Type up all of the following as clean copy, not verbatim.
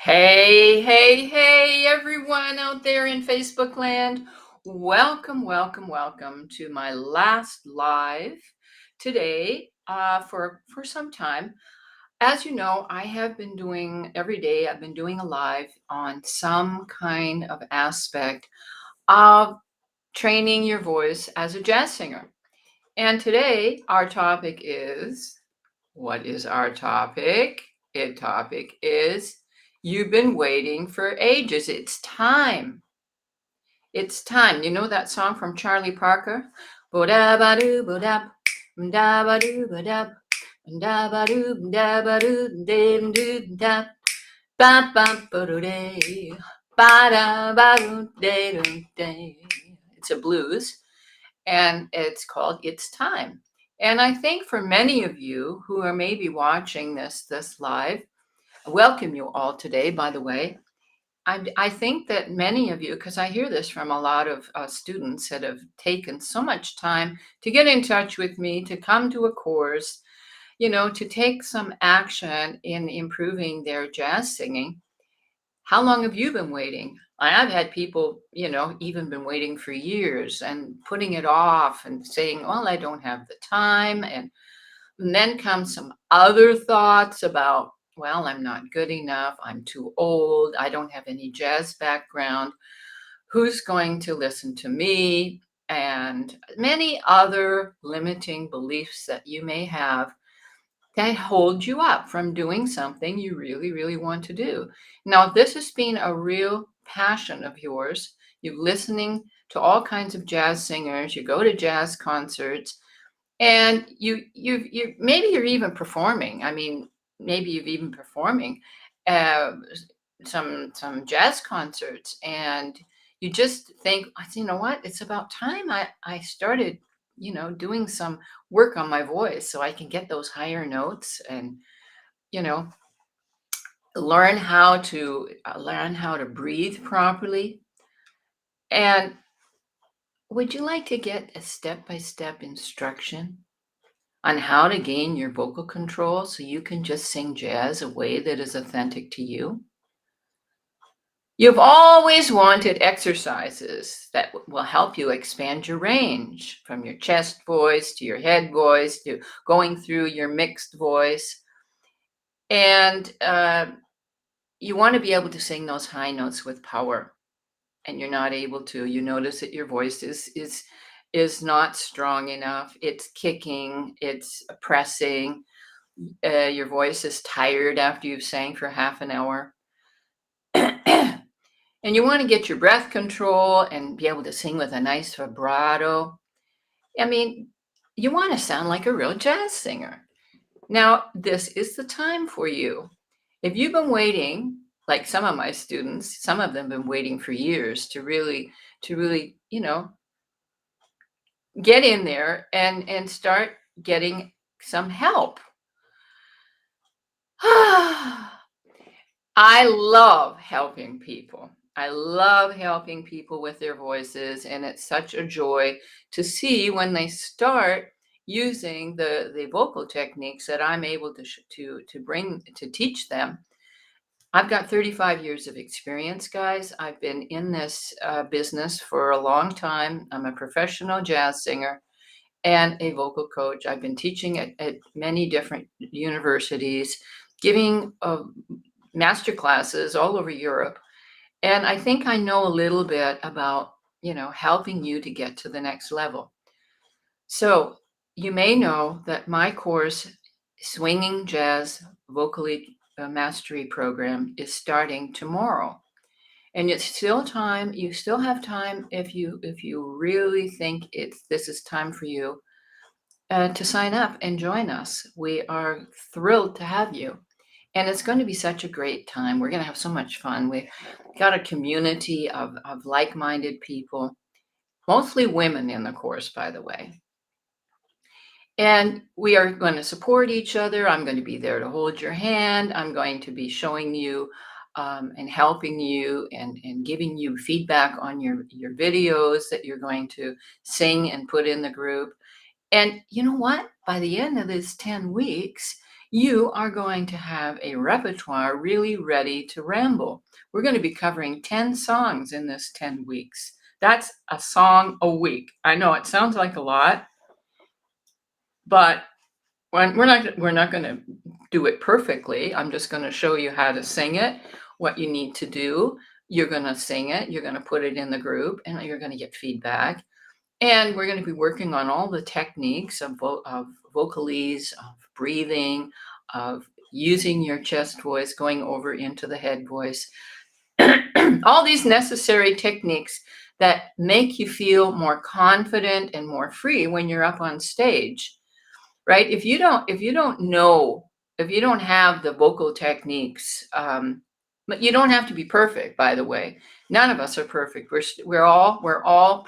Hey, everyone out there in Facebook land. Welcome to my last live today for some time. As you know, I have been doing every day, I've been doing a live on some kind of aspect of training your voice as a jazz singer. And today, our topic is what is our topic? It topic is you've been waiting for ages. It's time. It's time. You know that song from Charlie Parker? Bo-da-ba-doo, bo-da, da-ba-doo, ba-da, da-ba-doo, da-ba-doo, da-doo, da, ba-ba-ba-doo-day, ba-da-ba-doo-day-doo-day. It's a blues, and it's called It's Time. And I think for many of you who are maybe watching this live, I welcome you all today, by the way. I think that many of you, because I hear this from a lot of students that have taken so much time to get in touch with me, to come to a course, to take some action in improving their jazz singing. How long have you been waiting? I've had people, even been waiting for years and putting it off and saying, well, I don't have the time. And then come some other thoughts about, well, I'm not good enough. I'm too old. I don't have any jazz background. Who's going to listen to me? And many other limiting beliefs that you may have that hold you up from doing something you really want to do. Now, if this has been a real passion of yours, you're listening to all kinds of jazz singers, you go to jazz concerts, and you maybe you're even performing. I mean, maybe you've even performing uh, some jazz concerts, and you just think, you know what? It's about time I started, doing some work on my voice so I can get those higher notes and you know learn how to breathe properly. And would you like to get a step-by-step instruction on how to gain your vocal control so you can just sing jazz a way that is authentic to you? You've always wanted exercises that will help you expand your range from your chest voice to your head voice to going through your mixed voice. And you want to be able to sing those high notes with power, and you're not able to. You notice that your voice is not strong enough. It's kicking, it's pressing. Your voice is tired after you've sang for half an hour. And you want to get your breath control and be able to sing with a nice vibrato. I mean, you want to sound like a real jazz singer. Now, this is the time for you. If you've been waiting, like some of my students, some of them have been waiting for years to really, get in there and start getting some help. I love helping people. I love helping people with their voices, and it's such a joy to see when they start using the vocal techniques that I'm able to bring to teach them. I've got 35 years of experience, guys. I've been in this business for a long time. I'm a professional jazz singer and a vocal coach. I've been teaching at many different universities, giving master classes all over Europe. And I think I know a little bit about, helping you to get to the next level. So you may know that my course, Swinging Jazz Vocally Mastery Program, is starting tomorrow. And it's still time. You still have time if you really think this is time for you to sign up and join us. We are thrilled to have you. And it's going to be such a great time. We're going to have so much fun. We've got a community of like-minded people, mostly women in the course, by the way. And we are going to support each other. I'm going to be there to hold your hand. I'm going to be showing you and helping you and giving you feedback on your videos that you're going to sing and put in the group. And you know what? By the end of this 10 weeks, you are going to have a repertoire really ready to ramble. We're going to be covering 10 songs in this 10 weeks. That's a song a week. I know it sounds like a lot, but we're not going to do it perfectly. I'm just going to show you how to sing it, what you need to do. You're going to sing it, you're going to put it in the group, and you're going to get feedback. And we're going to be working on all the techniques of vocalese, of breathing, of using your chest voice, going over into the head voice. All these necessary techniques that make you feel more confident and more free when you're up on stage, right? If you don't know, if you don't have the vocal techniques, but you don't have to be perfect, by the way. None of us are perfect. We're all we're all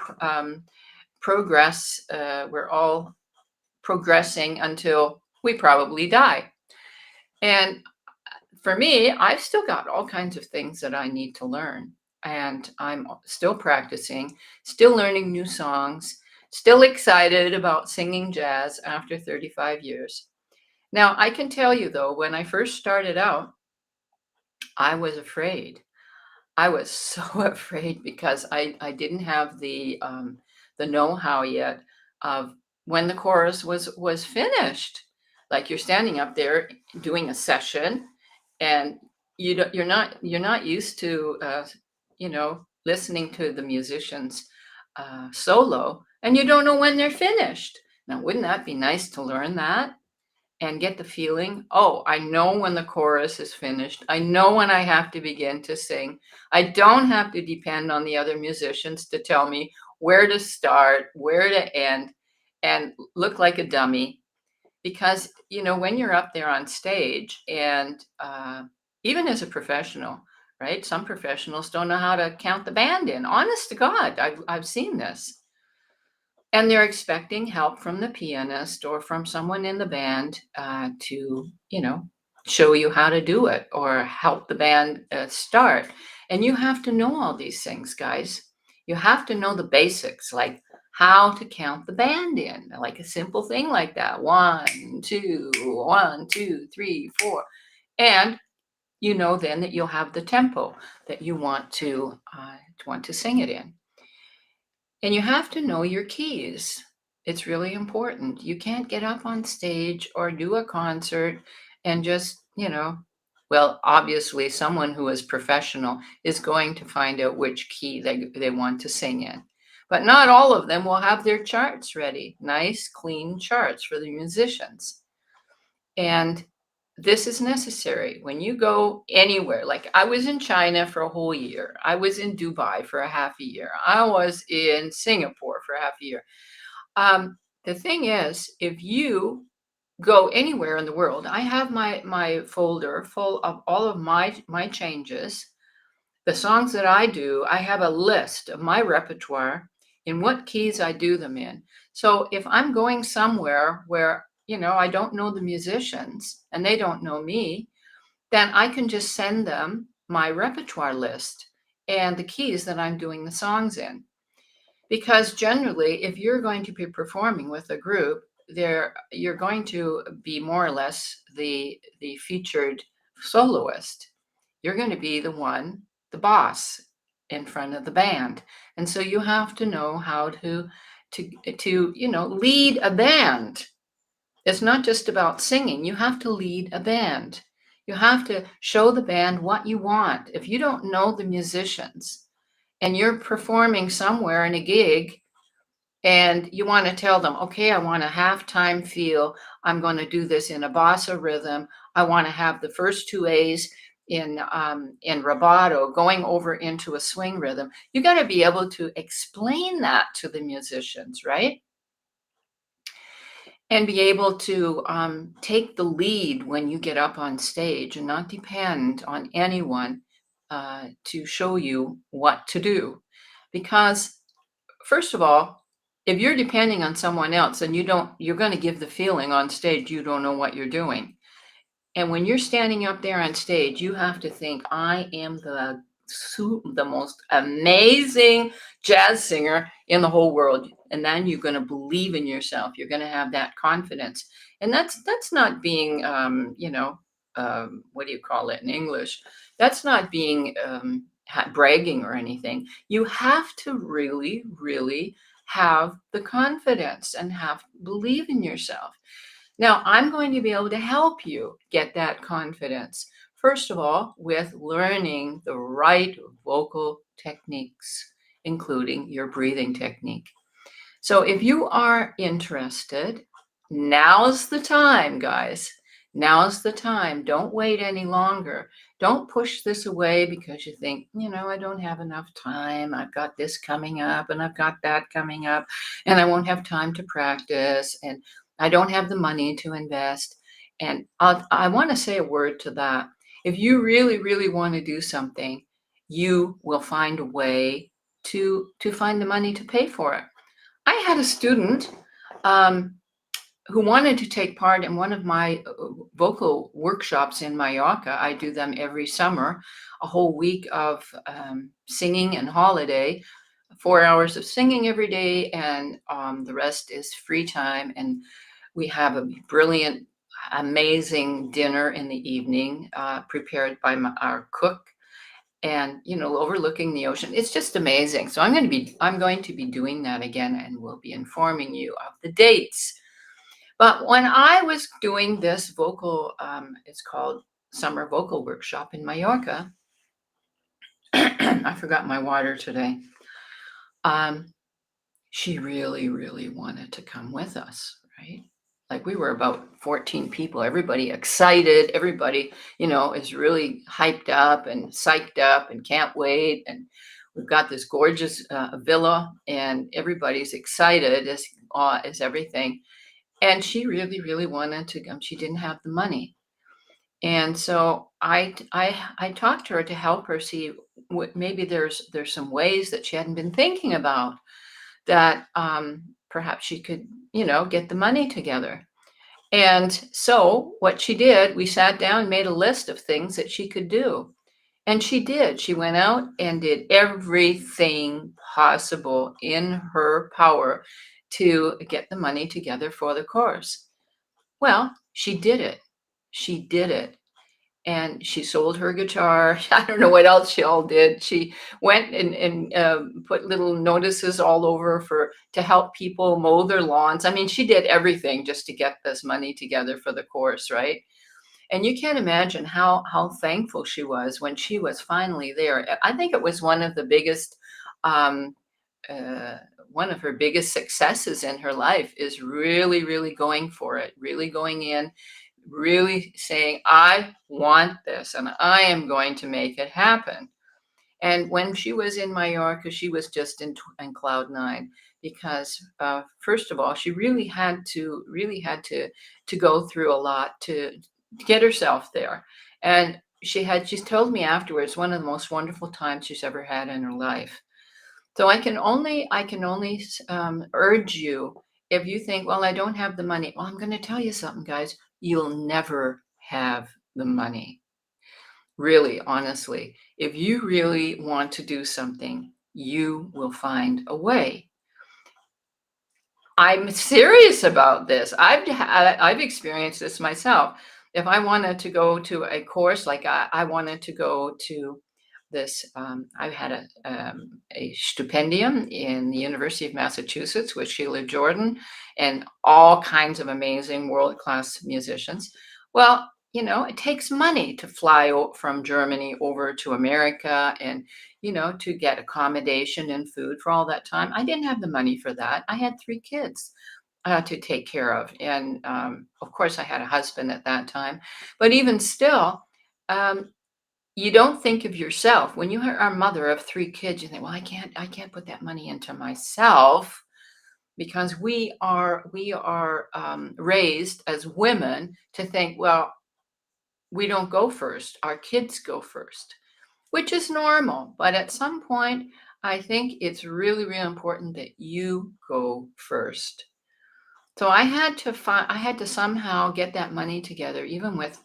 progressing until we probably die. And for me, I've still got all kinds of things that I need to learn. And I'm still practicing, still learning new songs, still excited about singing jazz after 35 years. Now, I can tell you though, when I first started out, I was afraid. I was so afraid because I didn't have the know-how yet of when the chorus was finished. Like you're standing up there doing a session, and you're not used to listening to the musicians solo, and you don't know when they're finished. Now, wouldn't that be nice to learn that? And get the feeling, oh, I know when the chorus is finished. I know when I have to begin to sing. I don't have to depend on the other musicians to tell me where to start, where to end, and look like a dummy. Because, when you're up there on stage, and even as a professional, right? Some professionals don't know how to count the band in. Honest to God, I've seen this. And they're expecting help from the pianist or from someone in the band to, show you how to do it or help the band start. And you have to know all these things, guys. You have to know the basics, like how to count the band in, like a simple thing like that. 1, 2, 1, 2, 3, 4. And you know then that you'll have the tempo that you want to sing it in. And you have to know your keys. It's really important. You can't get up on stage or do a concert and just, well, obviously someone who is professional is going to find out which key they want to sing in. But not all of them will have their charts ready, nice, clean charts for the musicians. And this is necessary when you go anywhere. Like I was in China for a whole year. I was in Dubai for a half a year. I was in Singapore for a half a year. The thing is, if you go anywhere in the world, I have my folder full of all of my changes, the songs that I do. I have a list of my repertoire in what keys I do them in. So if I'm going somewhere where I don't know the musicians and they don't know me, then I can just send them my repertoire list and the keys that I'm doing the songs in. Because generally, if you're going to be performing with a group, you're going to be more or less the featured soloist. You're going to be the boss in front of the band. And so you have to know how to lead a band. It's not just about singing. You have to lead a band. You have to show the band what you want. If you don't know the musicians and you're performing somewhere in a gig and you want to tell them, okay, I want a halftime feel. I'm going to do this in a bossa rhythm. I want to have the first two A's in rubato going over into a swing rhythm. You got to be able to explain that to the musicians, right? And be able to take the lead when you get up on stage and not depend on anyone to show you what to do. Because first of all, if you're depending on someone else and you're going to give the feeling on stage you don't know what you're doing. And when you're standing up there on stage, you have to think, I am the the most amazing jazz singer in the whole world. And then you're going to believe in yourself. You're going to have that confidence. And that's not being, what do you call it in English? That's not being bragging or anything. You have to really, really have the confidence and have believe in yourself. Now, I'm going to be able to help you get that confidence. First of all, with learning the right vocal techniques, including your breathing technique. So if you are interested, now's the time, guys. Now's the time. Don't wait any longer. Don't push this away because you think, I don't have enough time. I've got this coming up and I've got that coming up and I won't have time to practice and I don't have the money to invest. And I want to say a word to that. If you really, really want to do something, you will find a way to find the money to pay for it. I had a student um, who wanted to take part in one of my vocal workshops in Mallorca. I do them every summer, a whole week of singing and holiday, 4 hours of singing every day, and the rest is free time. And we have a brilliant, amazing dinner in the evening prepared by our cook and overlooking the ocean. It's just amazing. So I'm going to be doing that again, and we'll be informing you of the dates. But when I was doing this vocal, it's called Summer Vocal Workshop in Mallorca. I forgot my water today. She really, really wanted to come with us, right? Like we were about 14 people, everybody excited, everybody, is really hyped up and psyched up and can't wait. And we've got this gorgeous villa and everybody's excited as everything. And she really, really wanted to come. She didn't have the money. And so I talked to her to help her see what maybe there's some ways that she hadn't been thinking about that perhaps she could, get the money together. And so what she did, we sat down and made a list of things that she could do. And she did. She went out and did everything possible in her power to get the money together for the course. Well, she did it. She did it. And she sold her guitar. I don't know what else she all did. She went and put little notices all over to help people mow their lawns. I mean, she did everything just to get this money together for the course, right? And you can't imagine how thankful she was when she was finally there. I think it was um, one of her biggest successes in her life is really, really going for it, really going in, really saying, I want this and I am going to make it happen. And when she was in Mallorca, she was just in cloud nine because, first of all, she really had to go through a lot to get herself there. And she's told me afterwards, one of the most wonderful times she's ever had in her life. So I can only urge you, if you think, well, I don't have the money. Well, I'm going to tell you something, guys. You'll never have the money. Really, honestly, if you really want to do something, you will find a way. I'm serious about this. I've experienced this myself. If I wanted to go to a course, like I wanted to go to this, I had a stipendium in the University of Massachusetts with Sheila Jordan and all kinds of amazing world-class musicians. Well, it takes money to fly from Germany over to America and to get accommodation and food for all that time. I didn't have the money for that. I had 3 kids to take care of. And of course, I had a husband at that time. But even still, um, you don't think of yourself. When you are a mother of 3 kids, you think, well, I can't put that money into myself because we are raised as women to think, well, we don't go first. Our kids go first, which is normal. But at some point, I think it's really, really important that you go first. So I had to somehow get that money together, even with,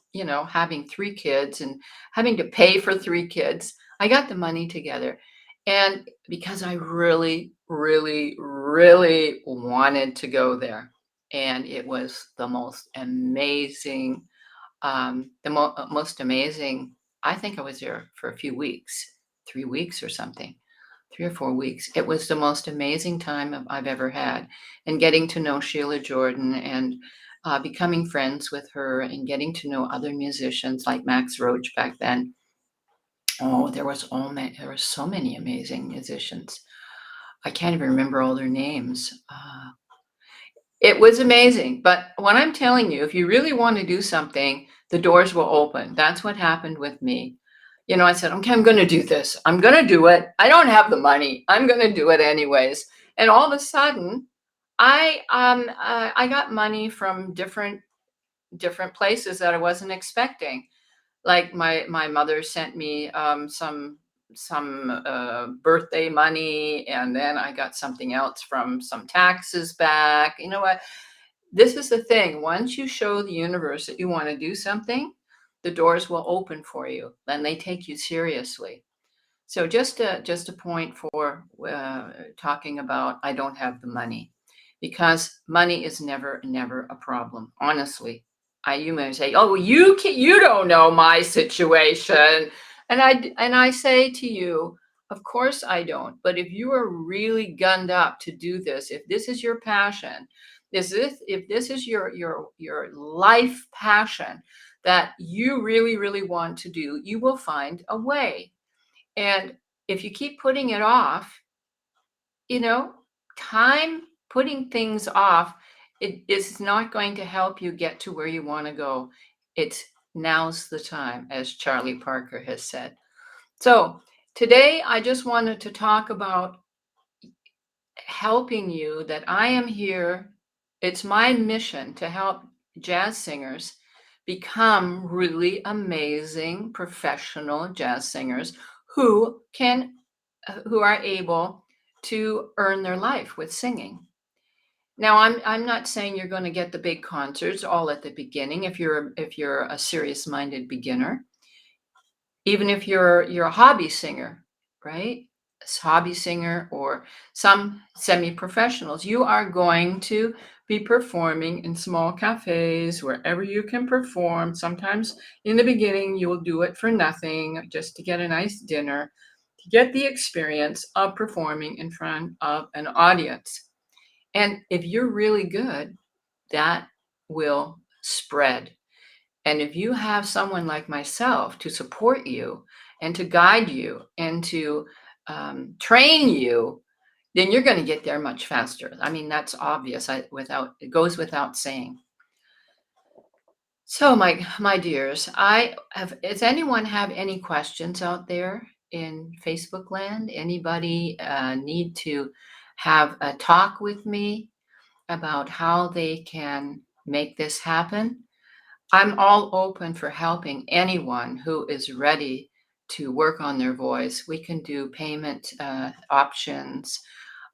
having 3 kids and having to pay for 3 kids. I got the money together. And because I really, really, really wanted to go there. And it was the most amazing, most amazing. I think I was there for a few weeks, 3 weeks or something, 3 or 4 weeks. It was the most amazing time I've ever had. And getting to know Sheila Jordan and becoming friends with her and getting to know other musicians like Max Roach back then. Oh, there were so many amazing musicians. I can't even remember all their names. It was amazing. But what I'm telling you, if you really want to do something, the doors will open. That's what happened with me. You know, I said, okay, I'm going to do this. I'm going to do it. I don't have the money. I'm going to do it anyways. And all of a sudden, I got money from different places that I wasn't expecting. Like my mother sent me some birthday money, and then I got something else from some taxes back. You know what? This is the thing. Once you show the universe that you want to do something, the doors will open for you, and they take you seriously. So just a point for talking about I don't have the money, because money is never a problem. Honestly, you may say, oh, well, you don't know my situation, and I say to you, of course I don't. But if you are really gunned up to do this, if this is your passion, if this is your life passion that you really want to do, you will find a way. And if you keep putting it off, you know, time putting things off, it is not going to help you get to where you want to go. It's now's the time, as Charlie Parker has said. So today I just wanted to talk about helping you, that I am here. It's my mission to help jazz singers become really amazing professional jazz singers who can who are able to earn their life with singing. Now, I'm not saying you're going to get the big concerts all at the beginning if you're a serious-minded beginner. Even if you're a hobby singer, right? Hobby singer or some semi-professionals, you are going to be performing in small cafes wherever you can perform. Sometimes in the beginning, you will do it for nothing, just to get a nice dinner, to get the experience of performing in front of an audience. And if you're really good, that will spread. And if you have someone like myself to support you and to guide you and to train you, then you're going to get there much faster. I mean, that's obvious. It goes without saying. So, my dears, does anyone have any questions out there in Facebook land? Anybody need to have a talk with me about how they can make this happen? I'm all open for helping anyone who is ready to work on their voice. We can do payment options.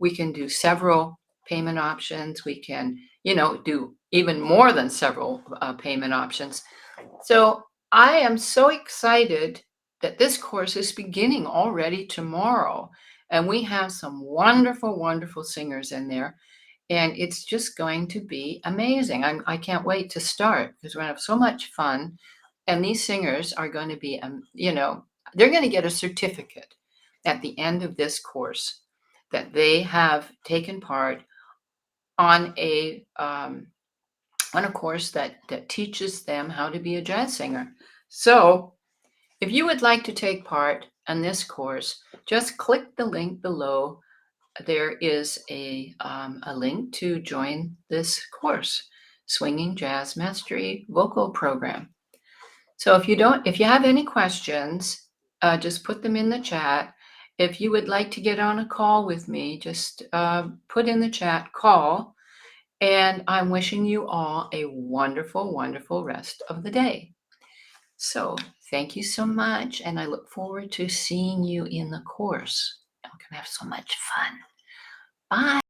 We can do several payment options. We can, do even more than several payment options. So I am so excited that this course is beginning already tomorrow. And we have some wonderful, wonderful singers in there. And it's just going to be amazing. I can't wait to start because we're going to have so much fun. And these singers are going to be, they're going to get a certificate at the end of this course that they have taken part on a course that teaches them how to be a jazz singer. So if you would like to take part in this course, just click the link below. There is a link to join this course, Swinging Jazz Mastery Vocal Program. So if you have any questions, just put them in the chat. If you would like to get on a call with me, just put in the chat call. And I'm wishing you all a wonderful, wonderful rest of the day. So thank you so much, and I look forward to seeing you in the course. We're going to have so much fun. Bye.